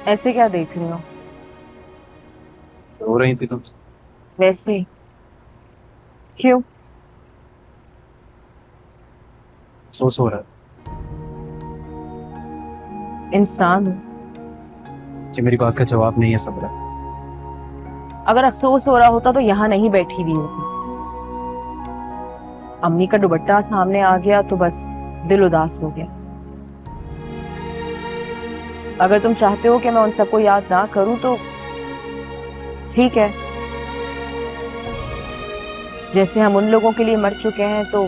ऐसे क्या देख रही हो? रो रही थी तुम। वैसे ही। क्यों? अफसोस हो रहा है इंसान हो। कि मेरी बात का जवाब नहीं है सबरा। अगर अफसोस हो रहा होता तो यहाँ नहीं बैठी हुई होती। अम्मी का दुपट्टा सामने आ गया तो बस दिल उदास हो गया। अगर तुम चाहते हो कि मैं उन सबको याद ना करूं तो ठीक है। जैसे हम उन लोगों के लिए मर चुके हैं तो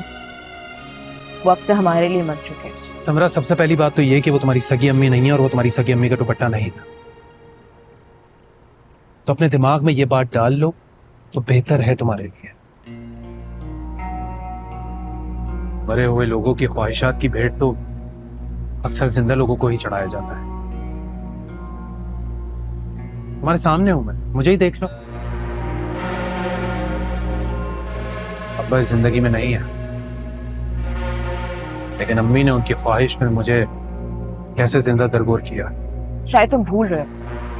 वो अब से हमारे लिए मर चुके हैं। समरा, सबसे पहली बात तो ये कि वो तुम्हारी सगी अम्मी नहीं है और वो तुम्हारी सगी अम्मी का दुपट्टा नहीं था। तो अपने दिमाग में ये बात डाल लो तो बेहतर है तुम्हारे लिए। मरे हुए लोगों की ख्वाहिशात की भेंट तो अक्सर जिंदा लोगों को ही चढ़ाया जाता है। तुम्हारे सामने हूं मैं, मुझे ही देख लो। अब्बा इस जिंदगी में नहीं है, लेकिन अम्मी ने उनकी ख्वाहिश में मुझे कैसे जिंदा दरगोर किया। शायद तुम भूल रहे हो,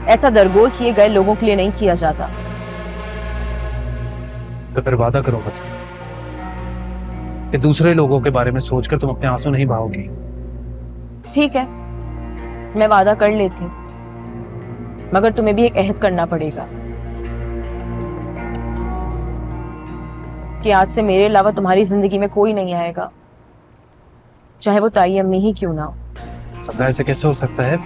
ऐसा दरगोर किए गए लोगों के लिए नहीं किया जाता। तो फिर वादा करो मुझसे कि दूसरे लोगों के बारे में सोचकर तुम अपने आंसू नहीं बहाओगी। ठीक है, मैं वादा कर लेती हूँ, मगर तुम्हें भी एक अहद करना पड़ेगा कि आज से मेरे अलावा तुम्हारी जिंदगी में कोई नहीं आएगा, चाहे वो ताई अम्मी ही क्यों ना हो। सबका ऐसे कैसे हो सकता है?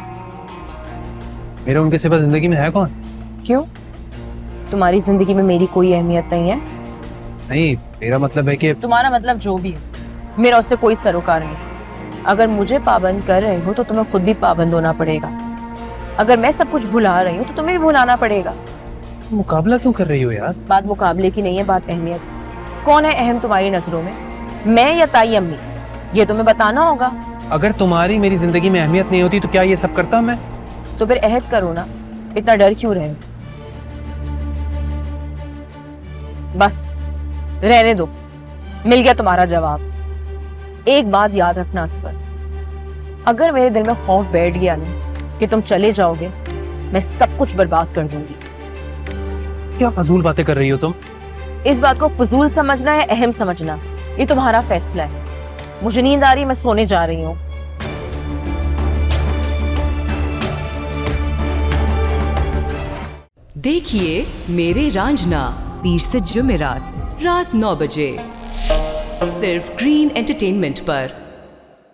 मेरे उनके सिवा जिंदगी में है कौन? क्यों? तुम्हारी जिंदगी में मेरी कोई अहमियत नहीं है? नहीं, मेरा मतलब है कि तुम्हारा मतलब जो भी हो, मेरा उससे कोई सरोकार नहीं। अगर मुझे पाबंद कर रहे हो तो तुम्हें खुद भी पाबंद होना पड़ेगा। अगर मैं सब कुछ भुला रही हूँ तो तुम्हें भी भुलाना पड़ेगा। मुकाबला क्यों कर रही हो यार? बात मुकाबले की नहीं है, बात अहमियत। कौन है अहम तुम्हारी नजरों में, मैं या ताई अम्मी? ये तुम्हें बताना होगा। अगर तुम्हारी मेरी जिंदगी में अहमियत नहीं होती तो क्या ये सब करता मैं? तो फिर अहद करो ना, इतना डर क्यों रहे हो? बस रहने दो, मिल गया तुम्हारा जवाब। एक बात याद रखना असफर, अगर मेरे दिल में खौफ बैठ गया ना कि तुम चले जाओगे, मैं सब कुछ बर्बाद कर दूंगी। क्या फजूल बातें कर रही हो तुम? इस बात को फजूल समझना है अहम समझना, ये तुम्हारा फैसला है। मुझे नींद आ रही, मैं सोने जा रही हूँ। देखिए मेरे रांझना, 20 से जुमेरात रात 9 बजे सिर्फ ग्रीन एंटरटेनमेंट पर।